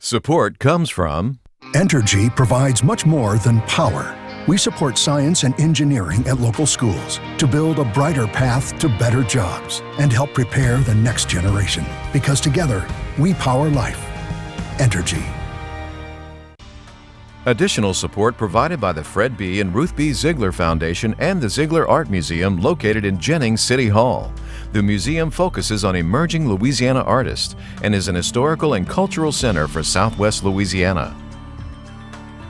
Support comes from Entergy provides much more than power. We support science and engineering at local schools to build a brighter path to better jobs and help prepare the next generation. Because together, we power life. Entergy. Additional support provided by the Fred B. and Ruth B. Ziegler Foundation and the Ziegler Art Museum located in Jennings City Hall. The museum focuses on emerging Louisiana artists and is an historical and cultural center for Southwest Louisiana.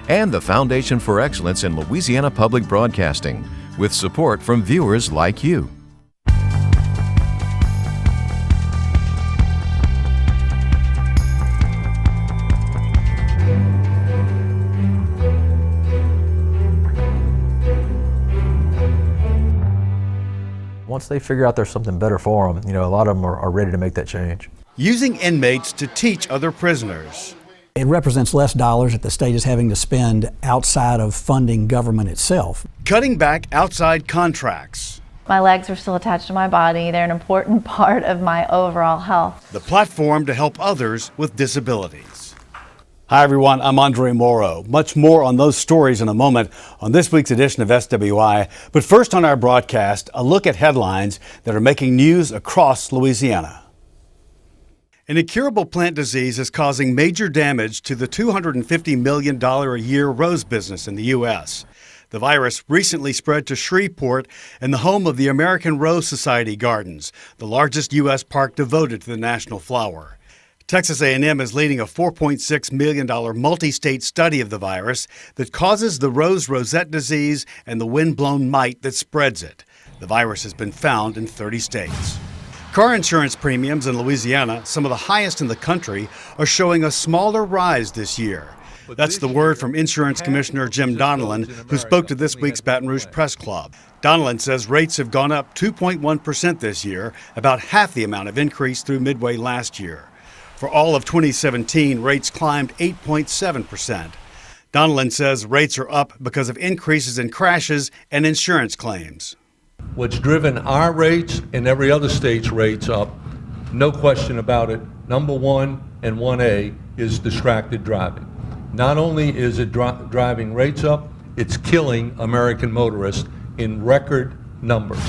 And the Foundation for Excellence in Louisiana Public Broadcasting, with support from viewers like you. Once they figure out there's something better for them, a lot of them are ready to make that change. Using inmates to teach other prisoners. It represents less dollars that the state is having to spend outside of funding government itself. Cutting back outside contracts. My legs are still attached to my body. They're an important part of my overall health. The platform to help others with disabilities. Hi everyone, I'm Andre Morrow. Much more on those stories in a moment on this week's edition of SWI. But first on our broadcast, a look at headlines that are making news across Louisiana. An incurable plant disease is causing major damage to the $250 million a year rose business in the U.S. The virus recently spread to Shreveport and the home of the American Rose Society Gardens, the largest U.S. park devoted to the national flower. Texas A&M is leading a $4.6 million multi-state study of the virus that causes the rose rosette disease and the wind-blown mite that spreads it. The virus has been found in 30 states. Car insurance premiums in Louisiana, some of the highest in the country, are showing a smaller rise this year. That's the word from Insurance Commissioner Jim DONELON, who spoke to this week's Baton Rouge Press Club. DONELON says rates have gone up 2.1% this year, about half the amount of increase through midway last year. For all of 2017, rates climbed 8.7%. DONELON says rates are up because of increases in crashes and insurance claims. What's driven our rates and every other state's rates up, no question about it, number one and 1A is distracted driving. Not only is it driving rates up, it's killing American motorists in record numbers.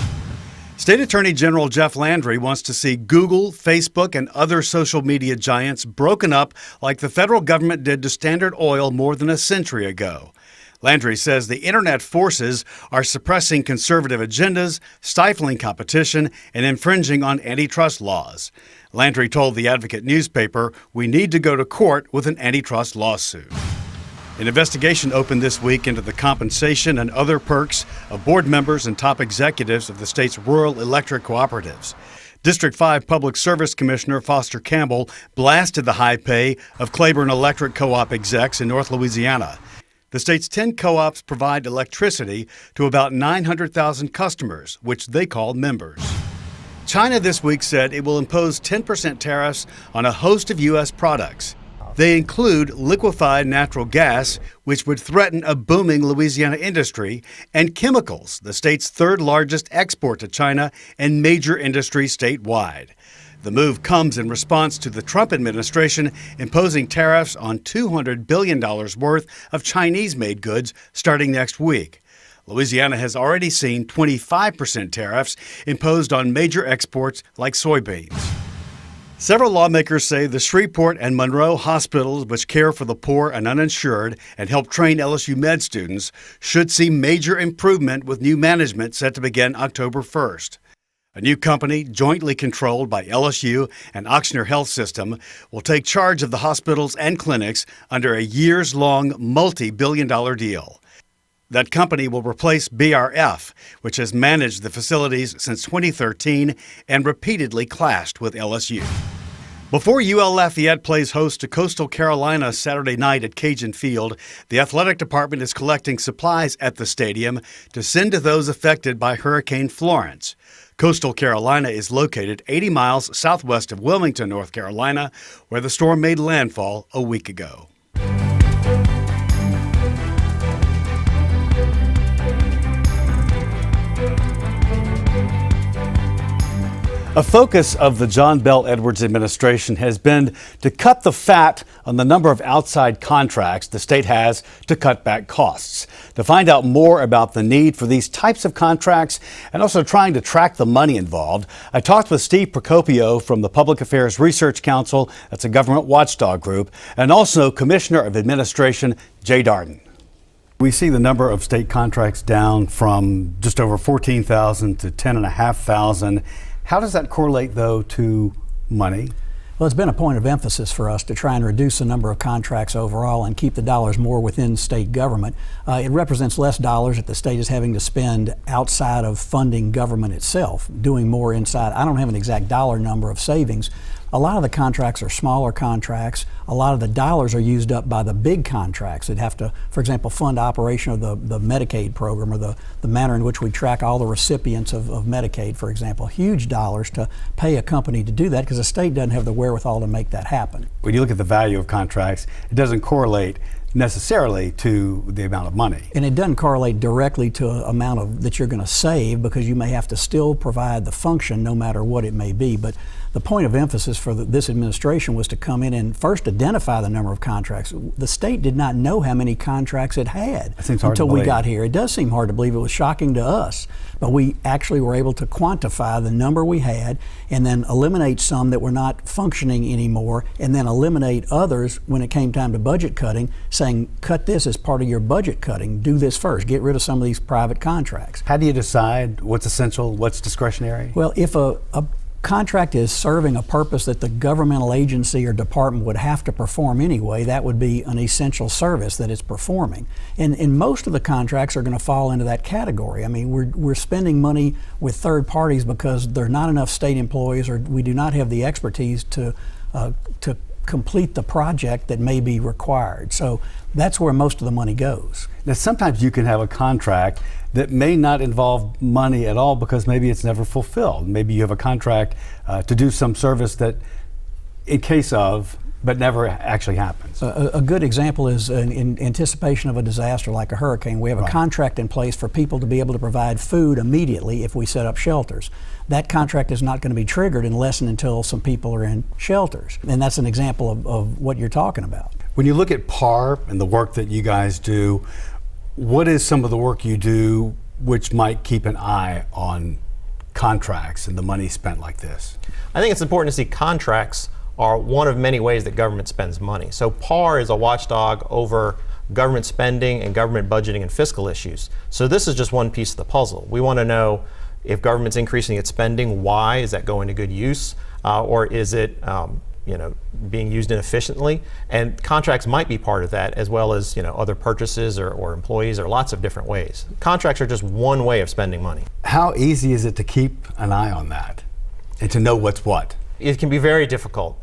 State Attorney General Jeff Landry wants to see Google, Facebook, and other social media giants broken up like the federal government did to Standard Oil more than a century ago. Landry says the internet forces are suppressing conservative agendas, stifling competition, and infringing on antitrust laws. Landry told the Advocate newspaper, "We need to go to court with an antitrust lawsuit." An investigation opened this week into the compensation and other perks of board members and top executives of the state's rural electric cooperatives. District 5 Public Service Commissioner Foster Campbell blasted the high pay of Claiborne Electric Co-op execs in North Louisiana. The state's 10 co-ops provide electricity to about 900,000 customers, which they call members. China this week said it will impose 10% tariffs on a host of U.S. products. They include liquefied natural gas, which would threaten a booming Louisiana industry, and chemicals, the state's third largest export to China and major industry statewide. The move comes in response to the Trump administration imposing tariffs on $200 billion worth of Chinese-made goods starting next week. Louisiana has already seen 25% tariffs imposed on major exports like soybeans. Several lawmakers say the Shreveport and Monroe hospitals, which care for the poor and uninsured and help train LSU med students, should see major improvement with new management set to begin October 1st. A new company, jointly controlled by LSU and Ochsner Health System, will take charge of the hospitals and clinics under a years-long, multi-billion-dollar deal. That company will replace BRF, which has managed the facilities since 2013 and repeatedly clashed with LSU. Before UL Lafayette plays host to Coastal Carolina Saturday night at Cajun Field, the athletic department is collecting supplies at the stadium to send to those affected by Hurricane Florence. Coastal Carolina is located 80 miles southwest of Wilmington, North Carolina, where the storm made landfall a week ago. A focus of the John Bel Edwards administration has been to cut the fat on the number of outside contracts the state has to cut back costs. To find out more about the need for these types of contracts and also trying to track the money involved, I talked with Steve Procopio from the Public Affairs Research Council, that's a government watchdog group, and also Commissioner of Administration Jay Darden. We see the number of state contracts down from just over 14,000 to 10,500. How does that correlate, though, to money? Well, it's been a point of emphasis for us to try and reduce the number of contracts overall and keep the dollars more within state government. It represents less dollars that the state is having to spend outside of funding government itself, doing more inside. I don't have an exact dollar number of savings. A lot of the contracts are smaller contracts. A lot of the dollars are used up by the big contracts that have to, for example, fund operation of the Medicaid program or the manner in which we track all the recipients of Medicaid, for example. Huge dollars to pay a company to do that because the state doesn't have the wherewithal to make that happen. When you look at the value of contracts, it doesn't correlate necessarily to the amount of money. And it doesn't correlate directly to amount of that you're going to save because you may have to still provide the function no matter what it may be. But the point of emphasis for this administration was to come in and first identify the number of contracts. The state did not know how many contracts it had until we got here. It does seem hard to believe. It was shocking to us. But we actually were able to quantify the number we had and then eliminate some that were not functioning anymore and then eliminate others when it came time to budget cutting, saying cut this as part of your budget cutting. Do this first. Get rid of some of these private contracts. How do you decide what's essential, what's discretionary? Well, if a contract is serving a purpose that the governmental agency or department would have to perform anyway, that would be an essential service that it's performing. And most of the contracts are going to fall into that category. I mean, we're spending money with third parties because there are not enough state employees or we do not have the expertise to complete the project that may be required. So that's where most of the money goes. Now, sometimes you can have a contract that may not involve money at all because maybe it's never fulfilled. Maybe you have a contract to do some service that in case of, but never actually happens. A good example is in anticipation of a disaster like a hurricane. We have a contract in place for people to be able to provide food immediately if we set up shelters. That contract is not going to be triggered unless and until some people are in shelters. And that's an example of what you're talking about. When you look at PAR and the work that you guys do, what is some of the work you do which might keep an eye on contracts and the money spent like this? I think it's important to see contracts are one of many ways that government spends money. So PAR is a watchdog over government spending and government budgeting and fiscal issues. So this is just one piece of the puzzle. We want to know if government's increasing its spending, why? Is that going to good use? Or is it being used inefficiently? And contracts might be part of that, as well as other purchases or employees or lots of different ways. Contracts are just one way of spending money. How easy is it to keep an eye on that and to know what's what? It can be very difficult.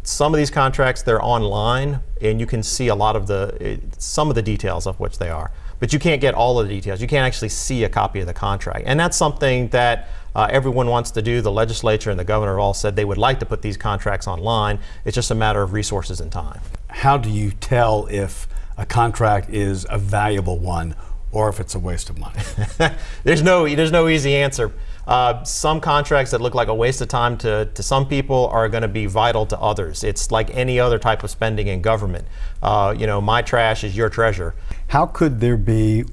Some of these contracts, they're online and you can see a lot of some of the details of which they are, but you can't get all of the details. You can't actually see a copy of the contract. And that's something that everyone wants to do. The legislature and the governor have all said they would like to put these contracts online. It's just a matter of resources and time. How do you tell if a contract is a valuable one or if it's a waste of money? There's no easy answer. Some contracts that look like a waste of time to some people are going to be vital to others. It's like any other type of spending in government. My trash is your treasure. How could there be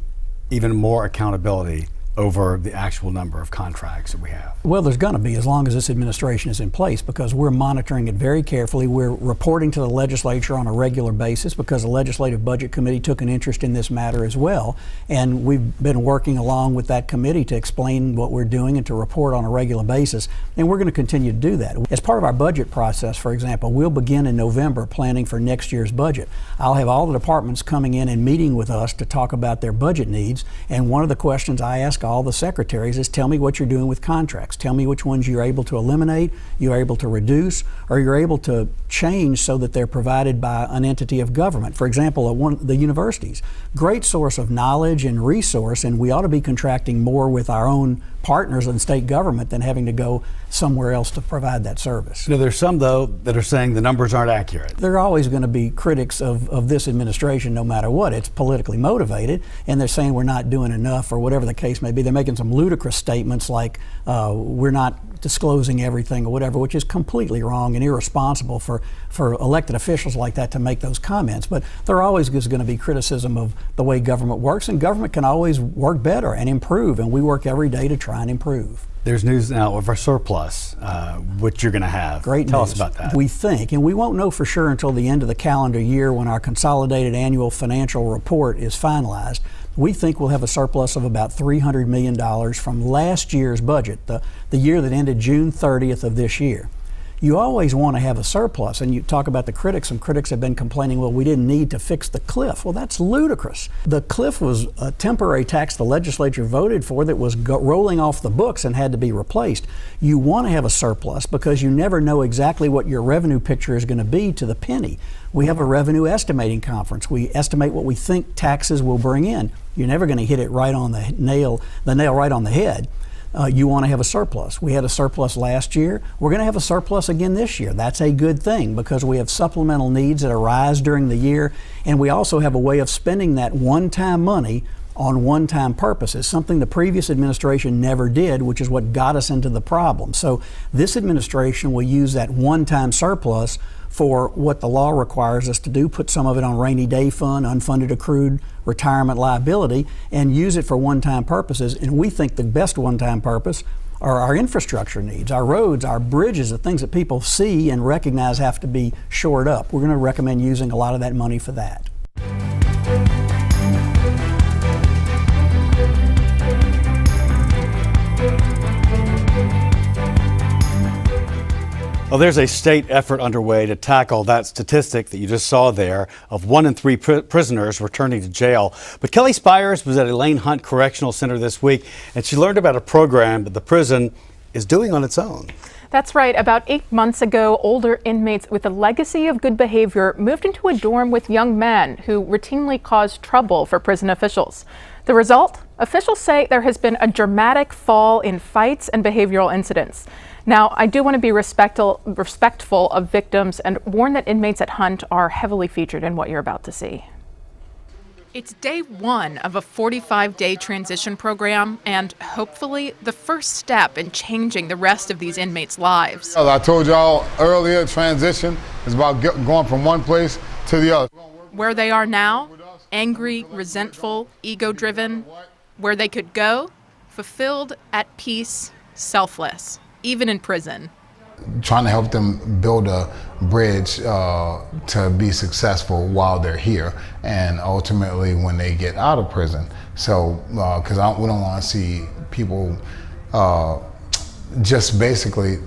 even more accountability over the actual number of contracts that we have? Well, there's going to be, as long as this administration is in place, because we're monitoring it very carefully. We're reporting to the legislature on a regular basis because the Legislative Budget Committee took an interest in this matter as well. And we've been working along with that committee to explain what we're doing and to report on a regular basis. And we're going to continue to do that. As part of our budget process, for example, we'll begin in November planning for next year's budget. I'll have all the departments coming in and meeting with us to talk about their budget needs. And one of the questions I ask all the secretaries is, tell me what you're doing with contracts. Tell me which ones you're able to eliminate, you're able to reduce, or you're able to change so that they're provided by an entity of government. For example, the universities, great source of knowledge and resource, and we ought to be contracting more with our own partners in state government than having to go somewhere else to provide that service. You know, there's some, though, that are saying the numbers aren't accurate. There are always going to be critics of this administration no matter what. It's politically motivated, and they're saying we're not doing enough or whatever the case may be. They're making some ludicrous statements like we're not disclosing everything or whatever, which is completely wrong and irresponsible for elected officials like that to make those comments. But there always is going to be criticism of the way government works, and government can always work better and improve, and we work every day to try and improve. There's news now of our surplus, which you're going to have. Great Tell news. us about that. We think, and we won't know for sure until the end of the calendar year when our consolidated annual financial report is finalized. We think we'll have a surplus of about $300 million from last year's budget, the year that ended June 30th of this year. You always want to have a surplus, and you talk about the critics. Some critics have been complaining, well, we didn't need to fix the cliff. Well, that's ludicrous. The cliff was a temporary tax the legislature voted for that was rolling off the books and had to be replaced. You want to have a surplus because you never know exactly what your revenue picture is going to be to the penny. We have a revenue estimating conference. We estimate what we think taxes will bring in. You're never going to hit it right on the nail right on the head. You want to have a surplus. We had a surplus last year. We're going to have a surplus again this year. That's a good thing because we have supplemental needs that arise during the year, and we also have a way of spending that one-time money on one-time purposes, something the previous administration never did, which is what got us into the problem. So this administration will use that one-time surplus for what the law requires us to do, put some of it on rainy day fund, unfunded accrued retirement liability, and use it for one-time purposes. And we think the best one-time purpose are our infrastructure needs, our roads, our bridges, the things that people see and recognize have to be shored up. We're going to recommend using a lot of that money for that. Well, there's a state effort underway to tackle that statistic that you just saw there of 1 in 3 prisoners returning to jail. But Kelly Spires was at Elayn Hunt Correctional Center this week, and she learned about a program that the prison is doing on its own. That's right. About 8 months ago, older inmates with a legacy of good behavior moved into a dorm with young men who routinely caused trouble for prison officials. The result? Officials say there has been a dramatic fall in fights and behavioral incidents. Now, I do want to be respectful of victims and warn that inmates at Hunt are heavily featured in what you're about to see. It's day 1 of a 45-day transition program and hopefully the first step in changing the rest of these inmates' lives. As I told y'all earlier, transition is about going from one place to the other. Where they are now, angry, resentful, ego-driven. Where they could go, fulfilled, at peace, selfless. Even in prison. Trying to help them build a bridge to be successful while they're here and ultimately when they get out of prison. So, because we don't want to see people just basically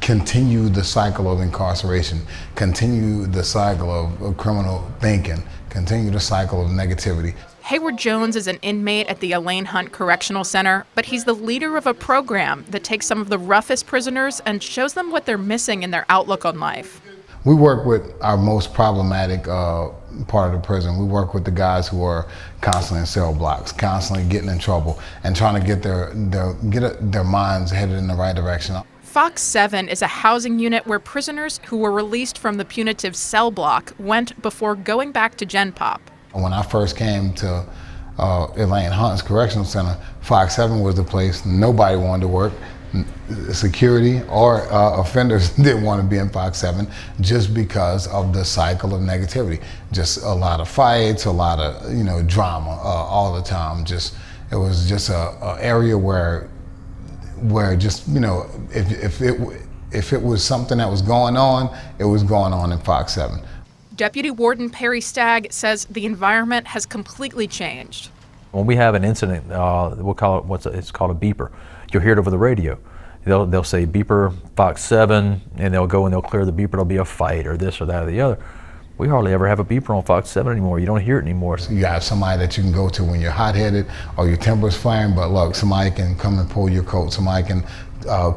continue the cycle of incarceration, continue the cycle of criminal thinking, continue the cycle of negativity. Hayward Jones is an inmate at the Elayn Hunt Correctional Center, but he's the leader of a program that takes some of the roughest prisoners and shows them what they're missing in their outlook on life. We work with our most problematic part of the prison. We work with the guys who are constantly in cell blocks, constantly getting in trouble, and trying to get their minds headed in the right direction. Fox 7 is a housing unit where prisoners who were released from the punitive cell block went before going back to Gen Pop. When I first came to Elayn Hunt's Correctional Center, Fox 7 was the place nobody wanted to work. Security or offenders didn't want to be in Fox 7 just because of the cycle of negativity. Just a lot of fights, a lot of drama all the time. It was just a area where just if it was something that was going on, it was going on in Fox 7. Deputy Warden Perry Stagg says the environment has completely changed. When we have an incident, we'll call it it's called a beeper. You'll hear it over the radio. They'll say beeper Fox 7, and they'll go and they'll clear the beeper. There'll be a fight or this or that or the other. We hardly ever have a beeper on Fox 7 anymore. You don't hear it anymore. So you have somebody that you can go to when you're hot-headed or your temper's flaring, but look, somebody can come and pull your coat. Somebody can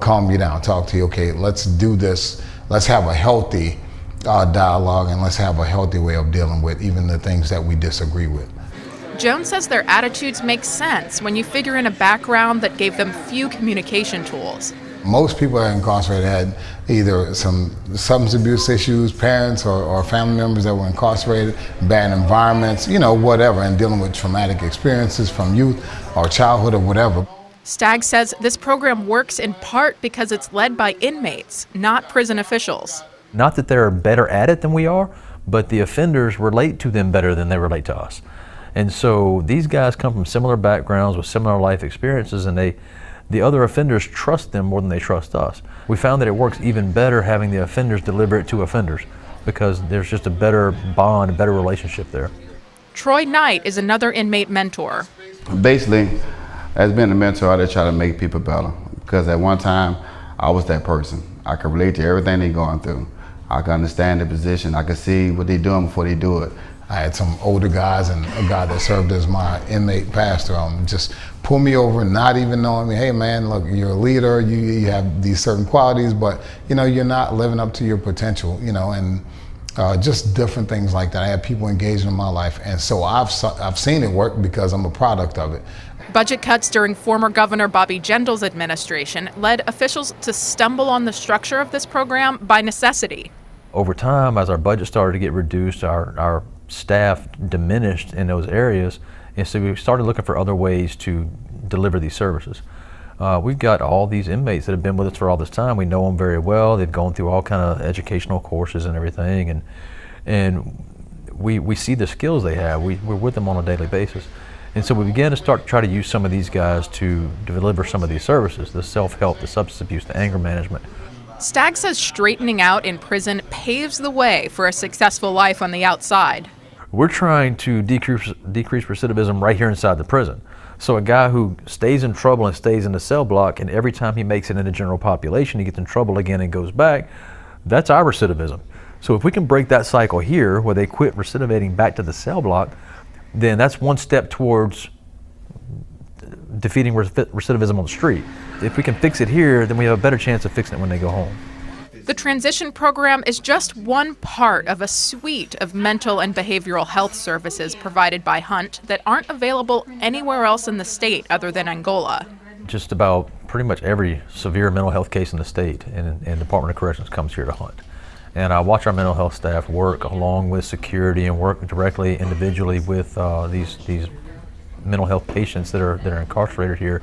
calm you down, talk to you. Okay, let's do this. Let's have a healthy dialogue, and let's have a healthy way of dealing with even the things that we disagree with. Jones says their attitudes make sense when you figure in a background that gave them few communication tools. Most people that are incarcerated had either some substance abuse issues, parents or family members that were incarcerated, bad environments, whatever, and dealing with traumatic experiences from youth or childhood or whatever. STAGG says this program works in part because it's led by inmates, not prison officials. Not that they're better at it than we are, but the offenders relate to them better than they relate to us. And so these guys come from similar backgrounds with similar life experiences, and the other offenders trust them more than they trust us. We found that it works even better having the offenders deliver it to offenders because there's just a better bond, a better relationship there. Troy Knight is another inmate mentor. Basically, as being a mentor, I just try to make people better because at one time, I was that person. I could relate to everything they're going through. I could understand their position. I could see what they're doing before they do it. I had some older guys and a guy that served as my inmate pastor just pull me over, not even knowing me. Hey man, look, you're a leader, you have these certain qualities, but you're not living up to your potential, and just different things like that. I had people engaged in my life, and so I've seen it work because I'm a product of it. Budget cuts during former Governor Bobby Jindal's administration led officials to stumble on the structure of this program by necessity. Over time, as our budget started to get reduced, our staff diminished in those areas, and so we started looking for other ways to deliver these services. We've got all these inmates that have been with us for all this time. We know them very well. They've gone through all kind of educational courses and everything, and we see the skills they have. We're with them on a daily basis. And so we began to try to use some of these guys to deliver some of these services, the self-help, the substance abuse, the anger management. STAGG says straightening out in prison paves the way for a successful life on the outside. We're trying to decrease recidivism right here inside the prison. So a guy who stays in trouble and stays in the cell block, and every time he makes it in the general population, he gets in trouble again and goes back, that's our recidivism. So if we can break that cycle here, where they quit recidivating back to the cell block, then that's one step towards defeating recidivism on the street. If we can fix it here, then we have a better chance of fixing it when they go home. The transition program is just one part of a suite of mental and behavioral health services provided by Hunt that aren't available anywhere else in the state other than Angola. Just about pretty much every severe mental health case in the state and Department of Corrections comes here to Hunt. And I watch our mental health staff work along with security and work directly, individually with these mental health patients that are incarcerated here.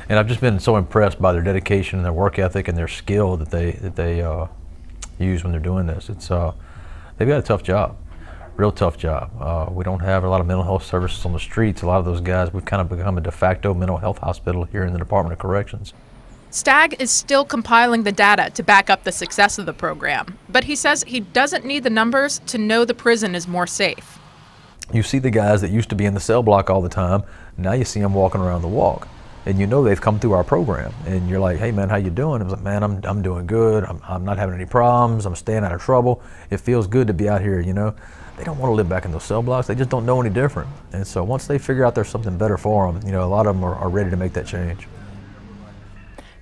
And I've just been so impressed by their dedication and their work ethic and their skill that they use when they're doing this. They've got a tough job, real tough job. We don't have a lot of mental health services on the streets. A lot of those guys, we've kind of become a de facto mental health hospital here in the Department of Corrections. STAGG is still compiling the data to back up the success of the program, but he says he doesn't need the numbers to know the prison is more safe. You see the guys that used to be in the cell block all the time, now you see them walking around the walk. And they've come through our program, and you're like, hey man, how you doing? I was like, man, I'm doing good. I'm not having any problems. I'm staying out of trouble. It feels good to be out here, They don't want to live back in those cell blocks. They just don't know any different. And so once they figure out there's something better for them, a lot of them are ready to make that change.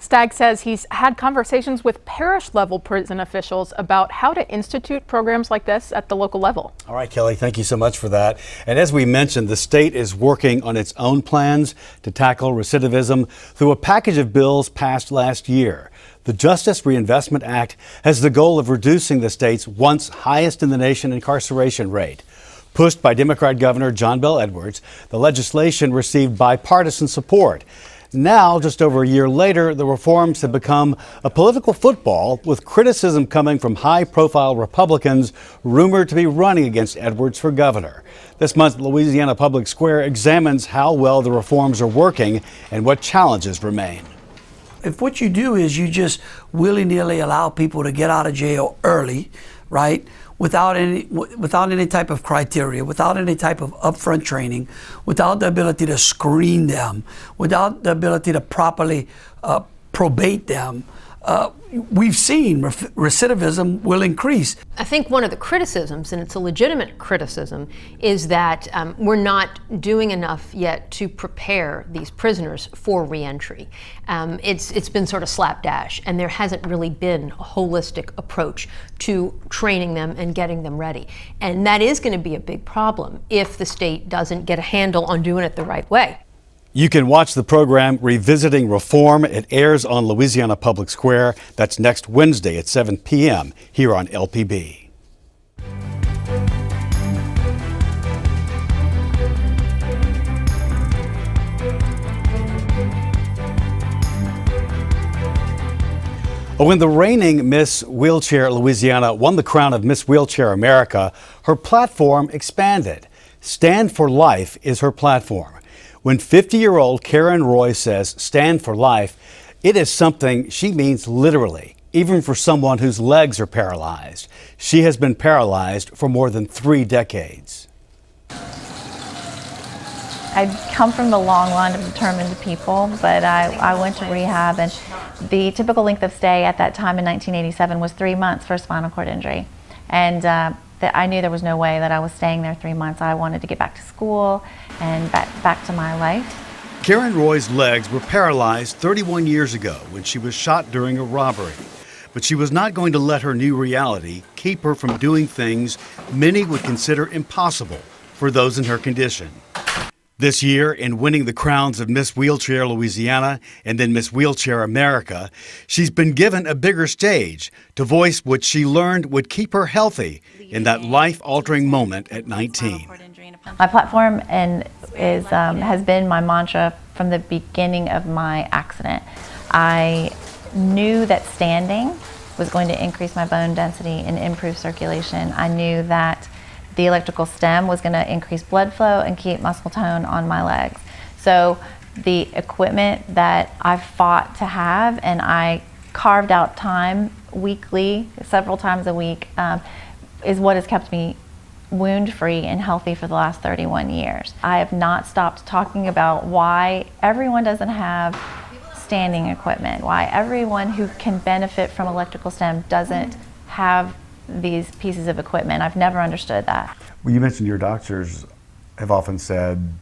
STAGG says he's had conversations with parish-level prison officials about how to institute programs like this at the local level. All right, Kelly, thank you so much for that. And as we mentioned, the state is working on its own plans to tackle recidivism through a package of bills passed last year. The Justice Reinvestment Act has the goal of reducing the state's once highest in the nation incarceration rate. Pushed by Democrat Governor John Bel Edwards, the legislation received bipartisan support. Now, just over a year later, the reforms have become a political football, with criticism coming from high-profile Republicans rumored to be running against Edwards for governor. This month, Louisiana Public Square examines how well the reforms are working and what challenges remain. If what you do is you just willy-nilly allow people to get out of jail early, right, without any type of criteria, without any type of upfront training, without the ability to screen them, without the ability to properly probate them, we've seen recidivism will increase. I think one of the criticisms, and it's a legitimate criticism, is that we're not doing enough yet to prepare these prisoners for reentry. It's been sort of slapdash, and there hasn't really been a holistic approach to training them and getting them ready. And that is going to be a big problem if the state doesn't get a handle on doing it the right way. You can watch the program Revisiting Reform. It airs on Louisiana Public Square. That's next Wednesday at 7 p.m. here on LPB. When the reigning Miss Wheelchair Louisiana won the crown of Miss Wheelchair America, her platform expanded. Stand for Life is her platform. When 50-year-old Karen Roy says stand for life, it is something she means literally, even for someone whose legs are paralyzed. She has been paralyzed for more than 3 decades. I come from the long line of determined people, but I went to rehab, and the typical length of stay at that time in 1987 was 3 months for a spinal cord injury. And I knew there was no way that I was staying there 3 months. I wanted to get back to school and back to my life. Karen Roy's legs were paralyzed 31 years ago when she was shot during a robbery. But she was not going to let her new reality keep her from doing things many would consider impossible for those in her condition. This year, in winning the crowns of Miss Wheelchair Louisiana and then Miss Wheelchair America, she's been given a bigger stage to voice what she learned would keep her healthy in that life-altering moment at 19. My platform has been my mantra from the beginning of my accident. I knew that standing was going to increase my bone density and improve circulation. I knew that the electrical stem was going to increase blood flow and keep muscle tone on my legs. So the equipment that I fought to have, and I carved out time weekly, several times a week, is what has kept me wound-free and healthy for the last 31 years. I have not stopped talking about why everyone doesn't have standing equipment, why everyone who can benefit from electrical stem doesn't have these pieces of equipment. I've never understood that. Well, you mentioned your doctors have often said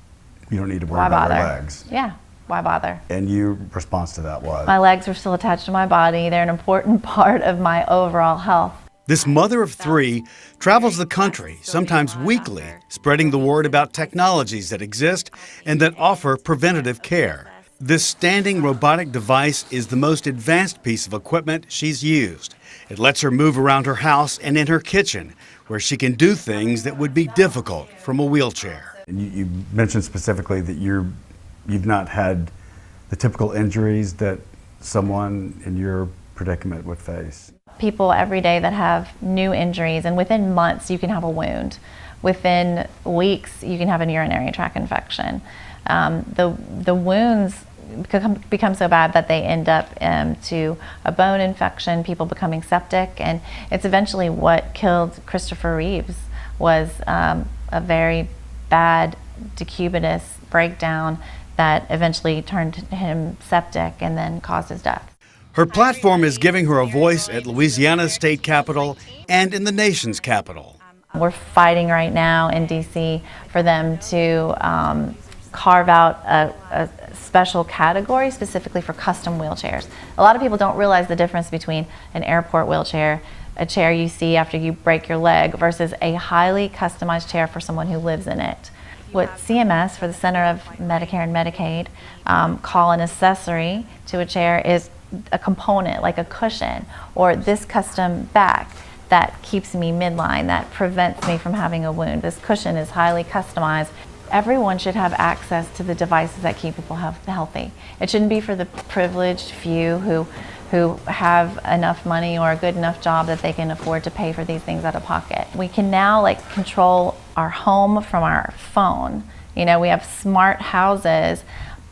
you don't need to worry about your legs. Yeah, why bother? And your response to that was? My legs are still attached to my body. They're an important part of my overall health. This mother of 3 travels the country, sometimes weekly, spreading the word about technologies that exist and that offer preventative care. This standing robotic device is the most advanced piece of equipment she's used. It lets her move around her house and in her kitchen, where she can do things that would be difficult from a wheelchair. And you mentioned specifically that you've not had the typical injuries that someone in your predicament would face. People every day that have new injuries, and within months you can have a wound. Within weeks you can have a urinary tract infection. The wounds become so bad that they end up to a bone infection, people becoming septic, and it's eventually what killed Christopher Reeves was a very bad decubitus breakdown that eventually turned him septic and then caused his death. Her platform is giving her a voice at Louisiana's state capitol and in the nation's capital. We're fighting right now in DC for them to carve out a special category specifically for custom wheelchairs. A lot of people don't realize the difference between an airport wheelchair, a chair you see after you break your leg, versus a highly customized chair for someone who lives in it. What CMS, for the Center of Medicare and Medicaid, call an accessory to a chair is a component like a cushion or this custom back that keeps me midline, that prevents me from having a wound. This cushion is highly customized. Everyone should have access to the devices that keep people healthy. It shouldn't be for the privileged few who have enough money or a good enough job that they can afford to pay for these things out of pocket. We can now control our home from our phone. You know, we have smart houses,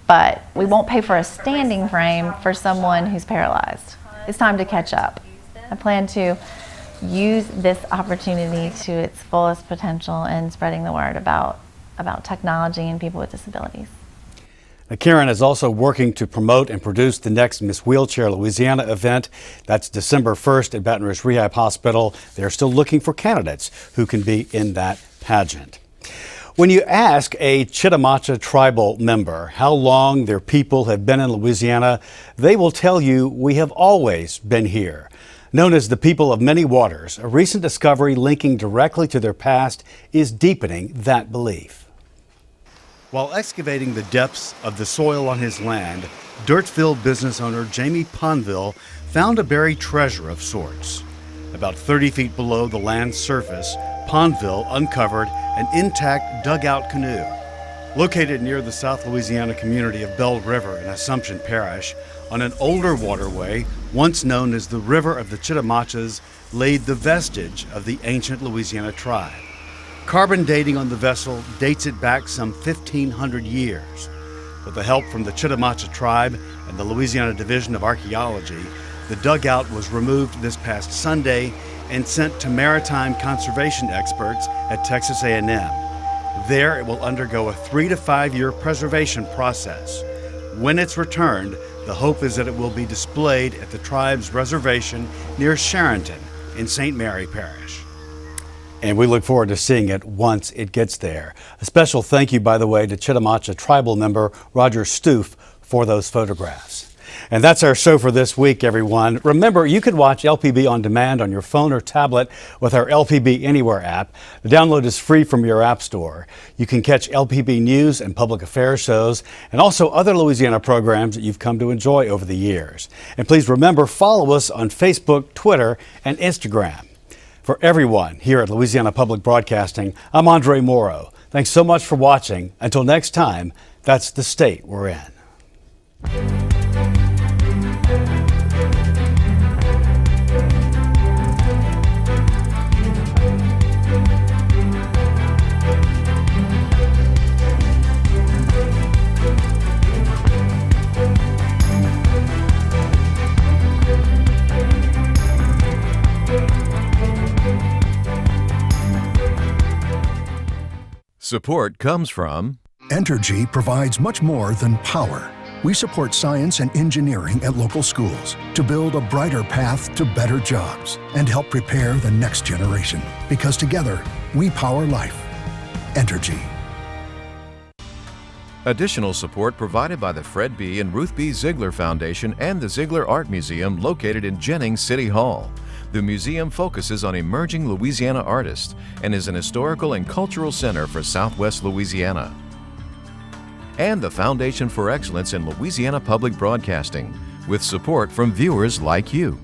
but we won't pay for a standing frame for someone who's paralyzed. It's time to catch up. I plan to use this opportunity to its fullest potential in spreading the word about technology and people with disabilities. Now, Karen is also working to promote and produce the next Miss Wheelchair Louisiana event. That's December 1st at Baton Rouge Rehab Hospital. They're still looking for candidates who can be in that pageant. When you ask a Chitimacha tribal member how long their people have been in Louisiana, they will tell you we have always been here. Known as the people of many waters, a recent discovery linking directly to their past is deepening that belief. While excavating the depths of the soil on his land, dirt-filled business owner Jamie Ponville found a buried treasure of sorts. About 30 feet below the land's surface, Ponville uncovered an intact dugout canoe. Located near the South Louisiana community of Belle River in Assumption Parish, on an older waterway, once known as the River of the Chitimachas, laid the vestige of the ancient Louisiana tribe. Carbon dating on the vessel dates it back some 1,500 years. With the help from the Chitimacha tribe and the Louisiana Division of Archaeology, the dugout was removed this past Sunday and sent to maritime conservation experts at Texas A&M. There it will undergo a 3 to 5 year preservation process. When it's returned, the hope is that it will be displayed at the tribe's reservation near Sharonton in St. Mary Parish. And we look forward to seeing it once it gets there. A special thank you, by the way, to Chitimacha tribal member Roger Stoof for those photographs. And that's our show for this week, everyone. Remember, you can watch LPB on demand on your phone or tablet with our LPB Anywhere app. The download is free from your app store. You can catch LPB news and public affairs shows and also other Louisiana programs that you've come to enjoy over the years. And please remember, follow us on Facebook, Twitter, and Instagram. For everyone here at Louisiana Public Broadcasting, I'm Andre Morrow. Thanks so much for watching. Until next time, that's the state we're in. Support comes from Entergy provides much more than power. We support science and engineering at local schools to build a brighter path to better jobs and help prepare the next generation. Because together, we power life. Entergy. Additional support provided by the Fred B. and Ruth B. Ziegler Foundation and the Ziegler Art Museum located in Jennings City Hall. The museum focuses on emerging Louisiana artists and is an historical and cultural center for Southwest Louisiana. And the Foundation for Excellence in Louisiana Public Broadcasting, with support from viewers like you.